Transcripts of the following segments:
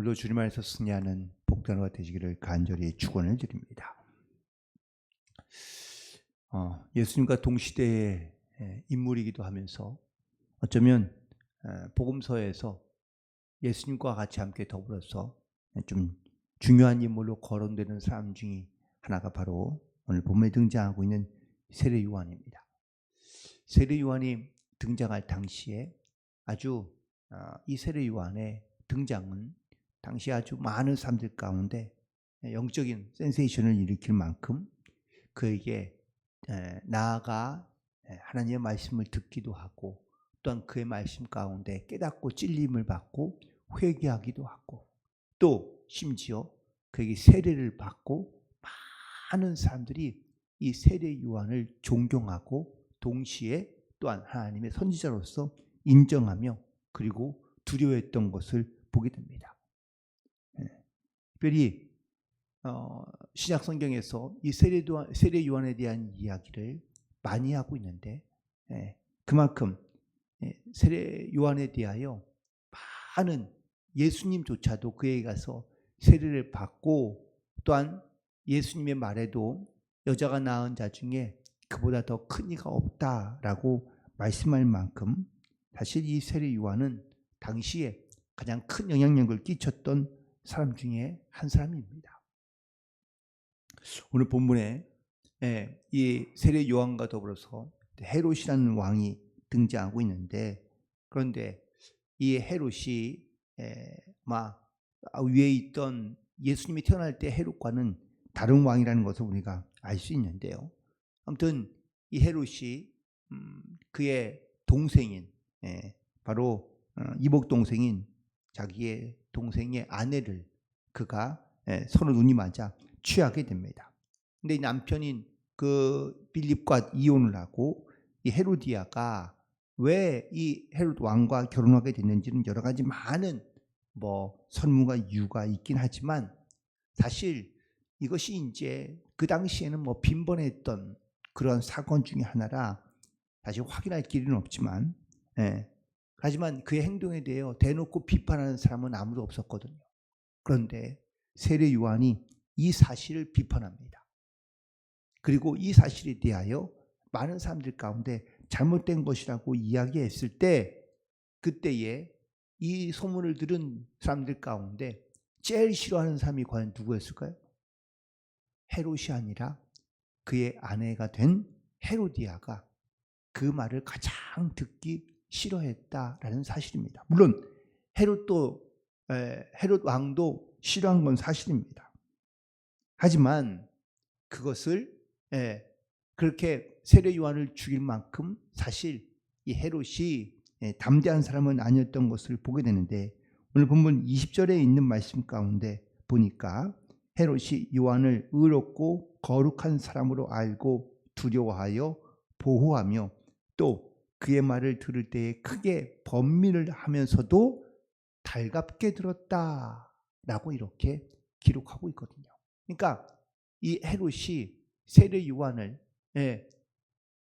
오늘도 주님 안에서 승리하는 복된 하루가 되시기를 간절히 축원을 드립니다. 예수님과 동시대의 인물이기도 하면서 어쩌면 복음서에서 예수님과 같이 함께 더불어서 좀 중요한 인물로 거론되는 사람 중에 하나가 바로 오늘 본문에 등장하고 있는 세례 요한입니다. 세례 요한이 등장할 당시에 아주 이 세례 요한의 등장은 당시 아주 많은 사람들 가운데 영적인 센세이션을 일으킬 만큼 그에게 나아가 하나님의 말씀을 듣기도 하고 또한 그의 말씀 가운데 깨닫고 찔림을 받고 회개하기도 하고 또 심지어 그에게 세례를 받고 많은 사람들이 이 세례 요한을 존경하고 동시에 또한 하나님의 선지자로서 인정하며 그리고 두려워했던 것을 보게 됩니다. 특별히 신약 성경에서 이 세례 요한에 대한 이야기를 많이 하고 있는데 그만큼 세례 요한에 대하여 많은 예수님조차도 그에게 가서 세례를 받고 또한 예수님의 말에도 여자가 낳은 자 중에 그보다 더 큰 이가 없다라고 말씀할 만큼 사실 이 세례 요한은 당시에 가장 큰 영향력을 끼쳤던 사람 중에 한 사람입니다. 오늘 본문에 이 세례 요한과 더불어서 헤롯이라는 왕이 등장하고 있는데 그런데 이 헤롯이 위에 있던 예수님이 태어날 때 헤롯과는 다른 왕이라는 것을 우리가 알 수 있는데요. 아무튼 이 헤롯이 그의 동생인 바로 이복 동생인 자기의 동생의 아내를 그가 서로 눈이 맞아 취하게 됩니다. 근데 이 남편인 그 빌립과 이혼을 하고 이 헤로디아가 왜 이 헤롯 왕과 결혼하게 됐는지는 여러 가지 많은 설문과 이유가 있긴 하지만 사실 이것이 이제 그 당시에는 빈번했던 그런 사건 중에 하나라 다시 확인할 길은 없지만 하지만 그의 행동에 대해 대놓고 비판하는 사람은 아무도 없었거든요. 그런데 세례 요한이 이 사실을 비판합니다. 그리고 이 사실에 대하여 많은 사람들 가운데 잘못된 것이라고 이야기했을 때 그때에 이 소문을 들은 사람들 가운데 제일 싫어하는 사람이 과연 누구였을까요? 헤롯이 아니라 그의 아내가 된 헤로디아가 그 말을 가장 듣기 싫어했다라는 사실입니다. 물론 헤롯 왕도 싫어한 건 사실입니다. 하지만 그것을 그렇게 세례 요한을 죽일 만큼 사실 이 헤롯이 담대한 사람은 아니었던 것을 보게 되는데 오늘 본문 20절에 있는 말씀 가운데 보니까 헤롯이 요한을 의롭고 거룩한 사람으로 알고 두려워하여 보호하며 또 그의 말을 들을 때에 크게 번민을 하면서도 달갑게 들었다라고 이렇게 기록하고 있거든요. 그러니까 이 헤롯이 세례 요한을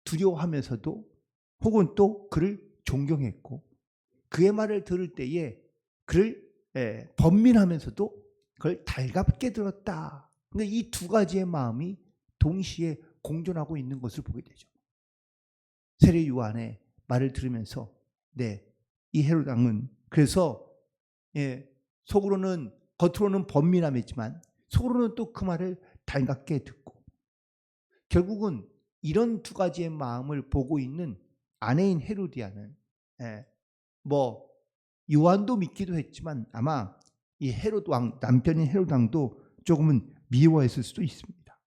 두려워하면서도 혹은 또 그를 존경했고 그의 말을 들을 때에 그를 번민하면서도 그걸 달갑게 들었다. 그러니까 이 두 가지의 마음이 동시에 공존하고 있는 것을 보게 되죠. 세례 요한의 말을 들으면서 이 헤롯 왕은 그래서 속으로는 겉으로는 번민함했지만 속으로는 또 그 말을 달갑게 듣고 결국은 이런 두 가지의 마음을 보고 있는 아내인 헤로디아는 요한도 믿기도 했지만 아마 이 헤롯 왕 남편인 헤롯 왕도 조금은 미워했을 수도 있습니다.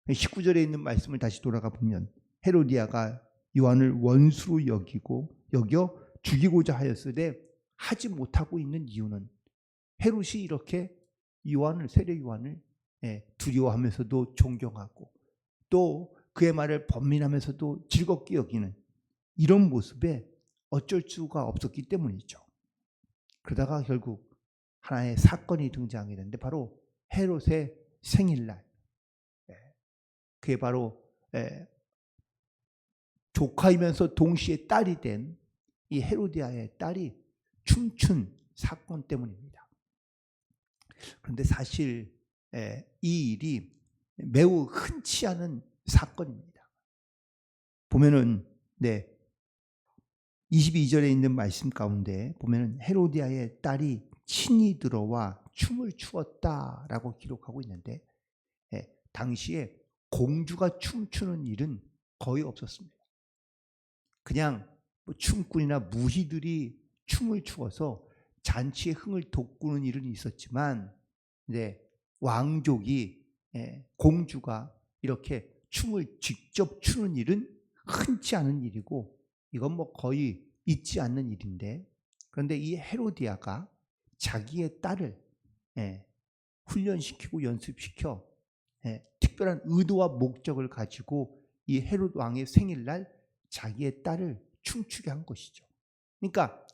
19절에 있는 말씀을 다시 돌아가 보면 헤로디아가 요한을 원수로 여겨 죽이고자 하였으되 하지 못하고 있는 이유는 헤롯이 이렇게 세례 요한을 두려워하면서도 존경하고 또 그의 말을 번민하면서도 즐겁게 여기는 이런 모습에 어쩔 수가 없었기 때문이죠. 그러다가 결국 하나의 사건이 등장하게 되는데 바로 헤롯의 생일날 그게 바로 조카이면서 동시에 딸이 된 이 헤로디아의 딸이 춤춘 사건 때문입니다. 그런데 사실 이 일이 매우 흔치 않은 사건입니다. 보면은 22절에 있는 말씀 가운데 보면은 헤로디아의 딸이 친히 들어와 춤을 추었다라고 기록하고 있는데 당시에 공주가 춤추는 일은 거의 없었습니다. 그냥 춤꾼이나 무희들이 춤을 추어서 잔치의 흥을 돋구는 일은 있었지만 왕족이 공주가 이렇게 춤을 직접 추는 일은 흔치 않은 일이고 이건 거의 있지 않는 일인데, 그런데 이 헤로디아가 자기의 딸을 훈련시키고 연습시켜 특별한 의도와 목적을 가지고 이 헤롯 왕의 생일날 자기의 딸을 춤추게 한 것이죠. 그러니까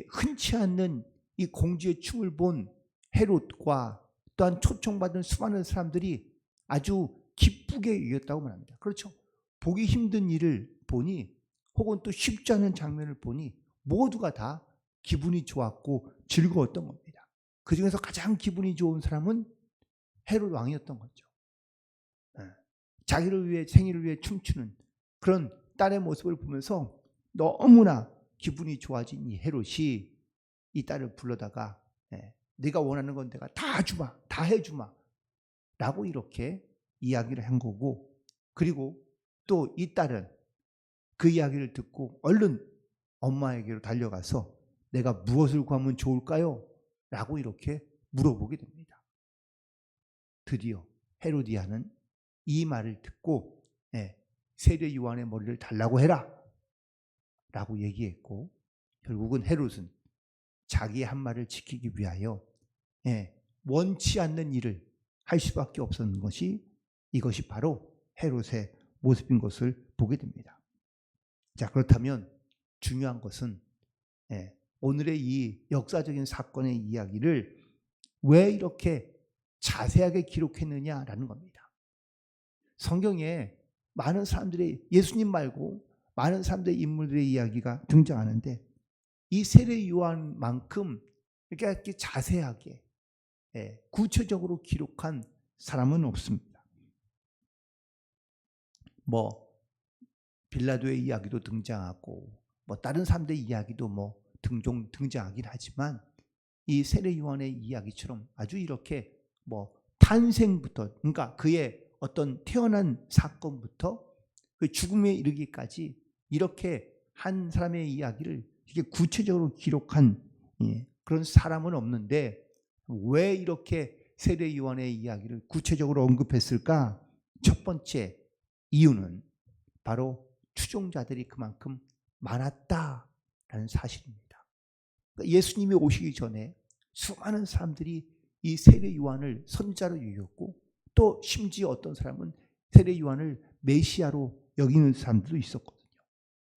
흔치 않는 이 공주의 춤을 본 헤롯과 또한 초청받은 수많은 사람들이 아주 기쁘게 여겼다고 말합니다. 그렇죠. 보기 힘든 일을 보니 혹은 또 쉽지 않은 장면을 보니 모두가 다 기분이 좋았고 즐거웠던 겁니다. 그중에서 가장 기분이 좋은 사람은 헤롯 왕이었던 거죠. 자기를 위해 생일을 위해 춤추는 그런 딸의 모습을 보면서 너무나 기분이 좋아진 이 헤롯이 이 딸을 불러다가 네가 원하는 건 내가 다 주마, 다 해주마 라고 이렇게 이야기를 한 거고, 그리고 또 이 딸은 그 이야기를 듣고 얼른 엄마에게로 달려가서 내가 무엇을 구하면 좋을까요? 라고 이렇게 물어보게 됩니다. 드디어 헤로디아는 이 말을 듣고 세례 요한의 머리를 달라고 해라 라고 얘기했고, 결국은 헤롯은 자기의 한 말을 지키기 위하여 원치 않는 일을 할 수밖에 없었는 것이 이것이 바로 헤롯의 모습인 것을 보게 됩니다. 자, 그렇다면 중요한 것은 오늘의 이 역사적인 사건의 이야기를 왜 이렇게 자세하게 기록했느냐라는 겁니다. 성경에 많은 사람들의, 예수님 말고 많은 사람들의 인물들의 이야기가 등장하는데 이 세례 요한만큼 이렇게 자세하게 구체적으로 기록한 사람은 없습니다. 빌라도의 이야기도 등장하고 다른 사람들의 이야기도 등종 등장하긴 하지만 이 세례 요한의 이야기처럼 아주 이렇게 탄생부터, 그러니까 그의 어떤 태어난 사건부터 그 죽음에 이르기까지 이렇게 한 사람의 이야기를 이렇게 구체적으로 기록한 그런 사람은 없는데, 왜 이렇게 세례 요한의 이야기를 구체적으로 언급했을까? 첫 번째 이유는 바로 추종자들이 그만큼 많았다라는 사실입니다. 그러니까 예수님이 오시기 전에 수많은 사람들이 이 세례 요한을 선지자로 여겼고, 또 심지어 어떤 사람은 세례 요한을 메시아로 여기는 사람들도 있었거든요.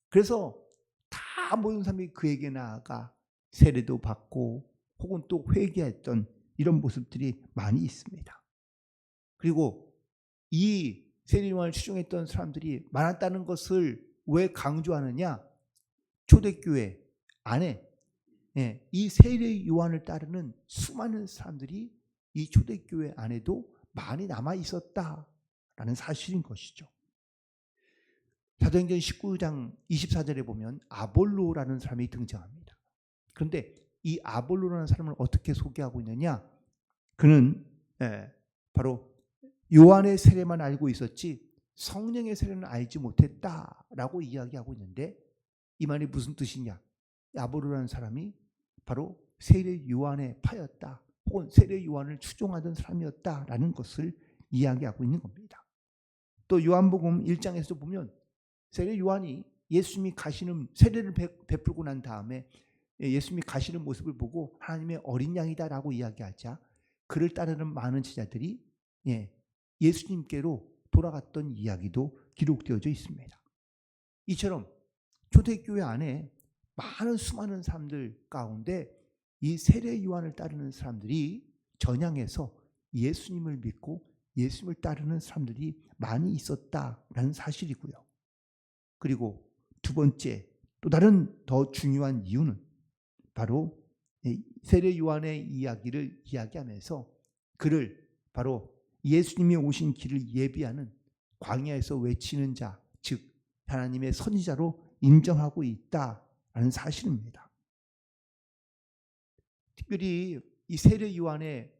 그래서 다 모든 사람이 그에게 나아가 세례도 받고 혹은 또 회개했던 이런 모습들이 많이 있습니다. 그리고 이 세례 요한을 추종했던 사람들이 많았다는 것을 왜 강조하느냐? 초대교회 안에 이 세례 요한을 따르는 수많은 사람들이 이 초대교회 안에도 많이 남아 있었다라는 사실인 것이죠. 사도행전 19장 24절에 보면 아볼로라는 사람이 등장합니다. 그런데 이 아볼로라는 사람을 어떻게 소개하고 있느냐? 그는 바로 요한의 세례만 알고 있었지 성령의 세례는 알지 못했다라고 이야기하고 있는데, 이 말이 무슨 뜻이냐? 아볼로라는 사람이 바로 세례 요한의 파였다, 혹은 세례 요한을 추종하던 사람이었다라는 것을 이야기하고 있는 겁니다. 또 요한복음 1장에서 보면 세례 요한이 예수님이 가시는 세례를 베풀고 난 다음에 예수님이 가시는 모습을 보고 하나님의 어린 양이다라고 이야기하자 그를 따르는 많은 제자들이 예수님께로 돌아갔던 이야기도 기록되어져 있습니다. 이처럼 초대교회 안에 많은 수많은 사람들 가운데 이 세례 요한을 따르는 사람들이 전향해서 예수님을 믿고 예수님을 따르는 사람들이 많이 있었다라는 사실이고요. 그리고 두 번째, 또 다른 더 중요한 이유는 바로 세례 요한의 이야기를 이야기하면서 그를 바로 예수님이 오신 길을 예비하는 광야에서 외치는 자, 즉 하나님의 선지자로 인정하고 있다라는 사실입니다. 특별히 이 세례 요한의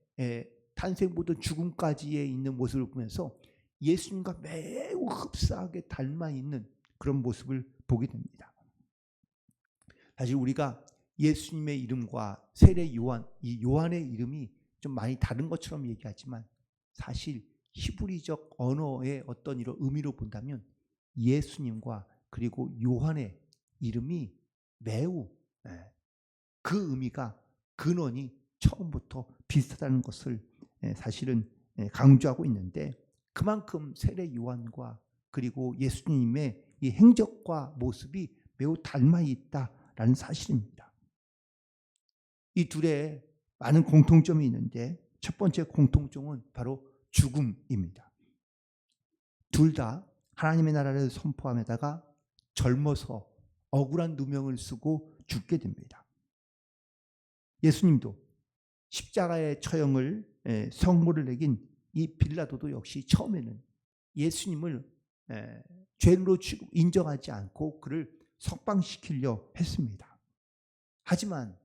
탄생부터 죽음까지에 있는 모습을 보면서 예수님과 매우 흡사하게 닮아 있는 그런 모습을 보게 됩니다. 사실 우리가 예수님의 이름과 세례 요한, 이 요한의 이름이 좀 많이 다른 것처럼 얘기하지만 사실 히브리적 언어의 어떤 이런 의미로 본다면 예수님과 그리고 요한의 이름이 매우 그 의미가 근원이 처음부터 비슷하다는 것을 사실은 강조하고 있는데 그만큼 세례 요한과 그리고 예수님의 이 행적과 모습이 매우 닮아 있다라는 사실입니다. 이 둘의 많은 공통점이 있는데 첫 번째 공통점은 바로 죽음입니다. 둘 다 하나님의 나라를 선포함에다가 젊어서 억울한 누명을 쓰고 죽게 됩니다. 예수님도 십자가의 처형을 성모를 내긴 이 빌라도도 역시 처음에는 예수님을 죄인으로 인정하지 않고 그를 석방시키려 했습니다. 하지만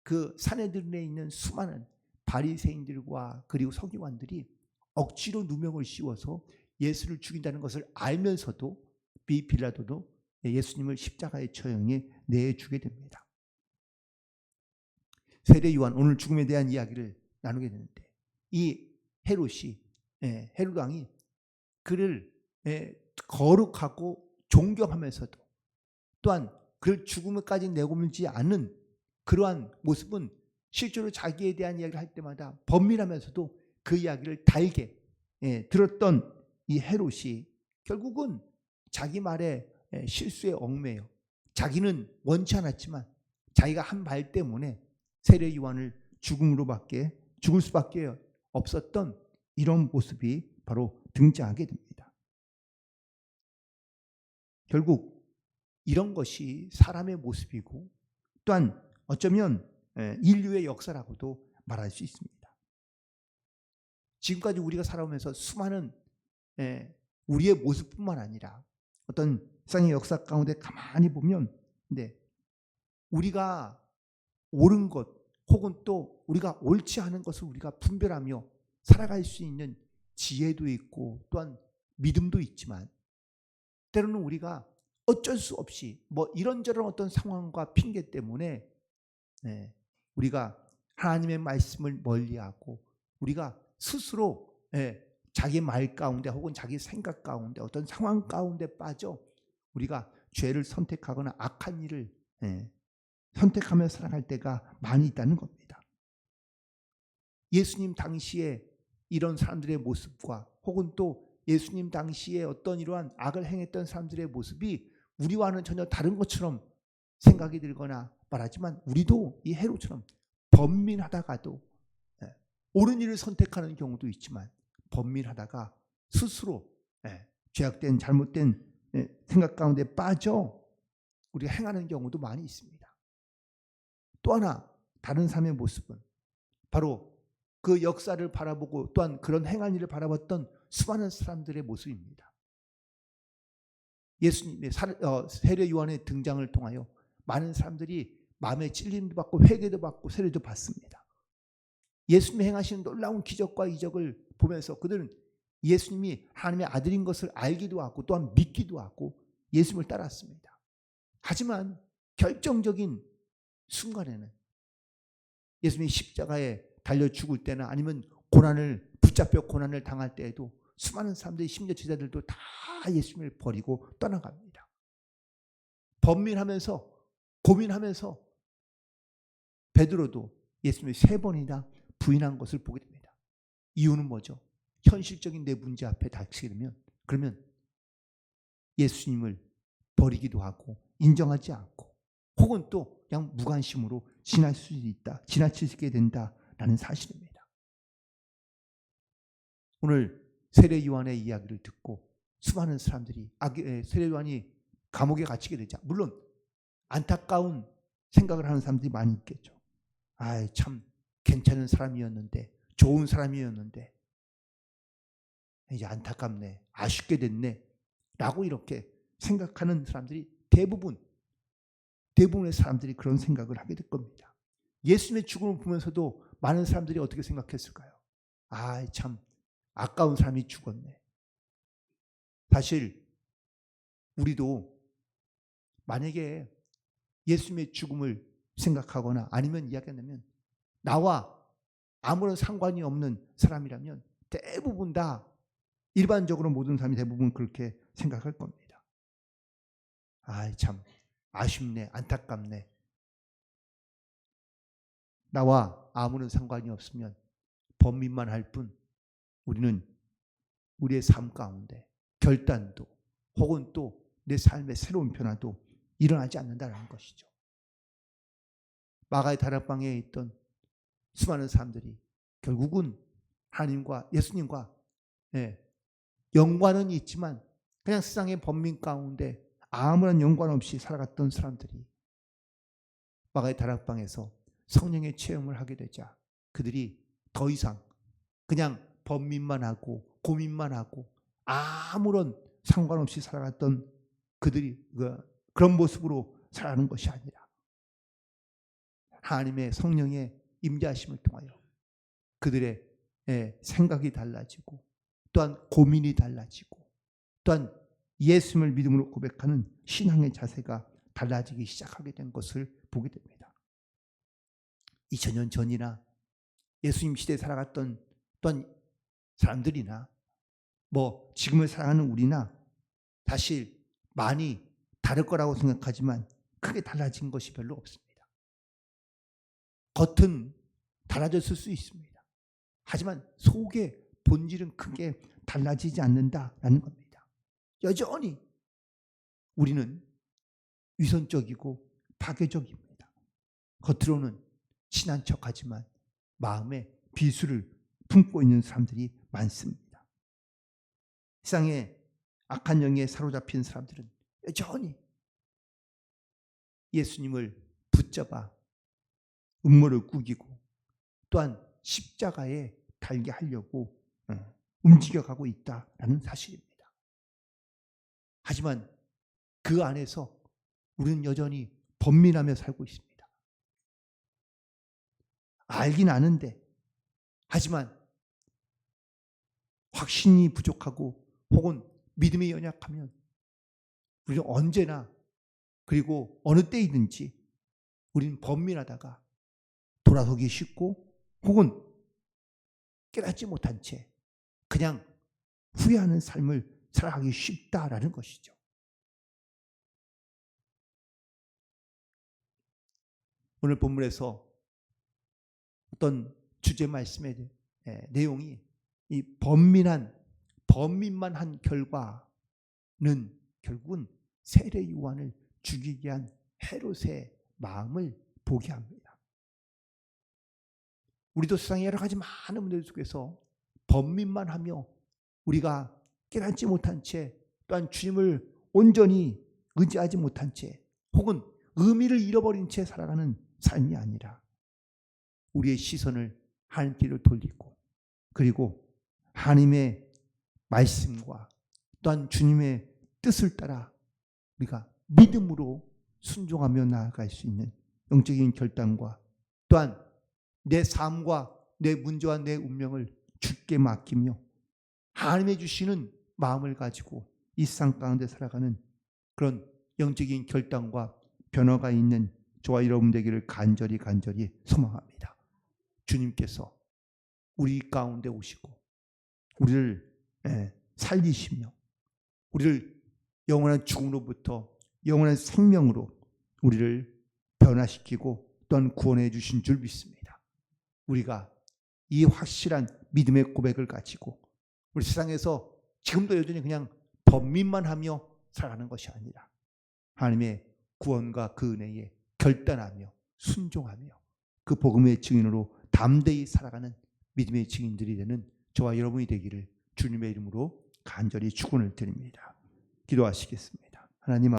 그 사내들에 있는 수많은 바리새인들과 그리고 서기관들이 억지로 누명을 씌워서 예수를 죽인다는 것을 알면서도 빌라도도 예수님을 십자가의 처형에 내주게 됩니다. 세례 요한, 오늘 죽음에 대한 이야기를 나누게 되는데 이 헤롯이 헤롯 왕이 그를 거룩하고 존경하면서도 또한 그를 죽음까지 내몰지 않은 그러한 모습은 실제로 자기에 대한 이야기를 할 때마다 번민하면서도 그 이야기를 달게 들었던 이 헤롯이 결국은 자기 말에 실수에 얽매여 자기는 원치 않았지만 자기가 한 말 때문에 세례 요한을 죽을 수밖에 없었던 이런 모습이 바로 등장하게 됩니다. 결국 이런 것이 사람의 모습이고 또한 어쩌면 인류의 역사라고도 말할 수 있습니다. 지금까지 우리가 살아오면서 수많은 우리의 모습뿐만 아니라 어떤 세상의 역사 가운데 가만히 보면 우리가 옳은 것 혹은 또 우리가 옳지 않은 것을 우리가 분별하며 살아갈 수 있는 지혜도 있고 또한 믿음도 있지만 때로는 우리가 어쩔 수 없이 이런저런 어떤 상황과 핑계 때문에 우리가 하나님의 말씀을 멀리하고 우리가 스스로 자기 말 가운데 혹은 자기 생각 가운데 어떤 상황 가운데 빠져 우리가 죄를 선택하거나 악한 일을 선택하며 살아갈 때가 많이 있다는 겁니다. 예수님 당시에 이런 사람들의 모습과 혹은 또 예수님 당시에 어떤 이러한 악을 행했던 사람들의 모습이 우리와는 전혀 다른 것처럼 생각이 들거나 말하지만 우리도 이 헤롯처럼 번민하다가도 옳은 일을 선택하는 경우도 있지만 번민하다가 스스로 죄악된 잘못된 생각 가운데 빠져 우리가 행하는 경우도 많이 있습니다. 또 하나 다른 삶의 모습은 바로 그 역사를 바라보고 또한 그런 행한 일을 바라봤던 수많은 사람들의 모습입니다. 예수님의 세례 요한의 등장을 통하여 많은 사람들이 마음의 찔림도 받고 회개도 받고 세례도 받습니다. 예수님이 행하시는 놀라운 기적과 이적을 보면서 그들은 예수님이 하나님의 아들인 것을 알기도 하고 또한 믿기도 하고 예수님을 따랐습니다. 하지만 결정적인 순간에는 예수님이 십자가에 달려 죽을 때나 아니면 붙잡혀 고난을 당할 때에도 수많은 사람들이 심지어 제자들도 다 예수님을 버리고 떠나갑니다. 번민하면서 고민하면서 베드로도 예수님을 3번이나 부인한 것을 보게 됩니다. 이유는 뭐죠? 현실적인 내 문제 앞에 닥치게 되면 그러면 예수님을 버리기도 하고 인정하지 않고 혹은 또 그냥 무관심으로 지나치게 된다라는 사실입니다. 오늘 세례 요한의 이야기를 듣고 수많은 사람들이 세례 요한이 감옥에 갇히게 되자 물론 안타까운 생각을 하는 사람들이 많이 있겠죠. 참 괜찮은 사람이었는데, 좋은 사람이었는데 이제 안타깝네, 아쉽게 됐네 라고 이렇게 생각하는 사람들이 대부분의 사람들이 그런 생각을 하게 될 겁니다. 예수님의 죽음을 보면서도 많은 사람들이 어떻게 생각했을까요? 참 아까운 사람이 죽었네. 사실 우리도 만약에 예수님의 죽음을 생각하거나 아니면 이야기한다면 나와 아무런 상관이 없는 사람이라면 대부분 다, 일반적으로 모든 사람이 대부분 그렇게 생각할 겁니다. 참 아쉽네, 안타깝네. 나와 아무런 상관이 없으면 범민만 할 뿐 우리는 우리의 삶 가운데 결단도 혹은 또 내 삶의 새로운 변화도 일어나지 않는다는 것이죠. 마가의 다락방에 있던 수많은 사람들이 결국은 하나님과 예수님과 연관은 있지만 그냥 세상의 범민 가운데 아무런 연관 없이 살아갔던 사람들이 마가의 다락방에서 성령의 체험을 하게 되자 그들이 더 이상 그냥 범민만 하고 고민만 하고 아무런 상관없이 살아갔던 그들이 그런 모습으로 살아가는 것이 아니라 하나님의 성령의 임재하심을 통하여 그들의 생각이 달라지고 또한 고민이 달라지고 또한 예수님을 믿음으로 고백하는 신앙의 자세가 달라지기 시작하게 된 것을 보게 됩니다. 2000년 전이나 예수님 시대에 살아갔던 또한 사람들이나 지금을 살아가는 우리나 사실 많이 다를 거라고 생각하지만 크게 달라진 것이 별로 없습니다. 겉은 달라졌을 수 있습니다. 하지만 속의 본질은 크게 달라지지 않는다라는 겁니다. 여전히 우리는 위선적이고 파괴적입니다. 겉으로는 친한 척하지만 마음에 비수를 품고 있는 사람들이 많습니다. 세상에 악한 영에 사로잡힌 사람들은 여전히 예수님을 붙잡아 음모를 꾸기고 또한 십자가에 달게 하려고 움직여가고 있다라는 사실입니다. 하지만 그 안에서 우리는 여전히 번민하며 살고 있습니다. 알긴 아는데 하지만 확신이 부족하고 혹은 믿음이 연약하면 우리는 언제나 그리고 어느 때이든지 우리는 번민하다가 돌아서기 쉽고 혹은 깨닫지 못한 채 그냥 후회하는 삶을 살아가기 쉽다라는 것이죠. 오늘 본문에서 어떤 주제 말씀의 내용이 이 범민만 한 결과는 결국은 세례 요한을 죽이게 한 헤롯의 마음을 보게 합니다. 우리도 세상에 여러 가지 많은 문제들 속에서 범민만 하며 우리가 깨닫지 못한 채 또한 주님을 온전히 의지하지 못한 채 혹은 의미를 잃어버린 채 살아가는 삶이 아니라 우리의 시선을 하나님께로 돌리고 그리고 하나님의 말씀과 또한 주님의 뜻을 따라 우리가 믿음으로 순종하며 나아갈 수 있는 영적인 결단과 또한 내 삶과 내 문제와 내 운명을 주께 맡기며 하나님의 주시는 마음을 가지고 이 세상 가운데 살아가는 그런 영적인 결단과 변화가 있는 저와 여러분 되기를 간절히 소망합니다. 주님께서 우리 가운데 오시고 우리를 살리시며 우리를 영원한 죽음으로부터 영원한 생명으로 우리를 변화시키고 또한 구원해 주신 줄 믿습니다. 우리가 이 확실한 믿음의 고백을 가지고 우리 세상에서 지금도 여전히 그냥 범민만 하며 살아가는 것이 아니라 하나님의 구원과 그 은혜에 결단하며 순종하며 그 복음의 증인으로 담대히 살아가는 믿음의 증인들이 되는 저와 여러분이 되기를 주님의 이름으로 간절히 축원을 드립니다. 기도하시겠습니다. 하나님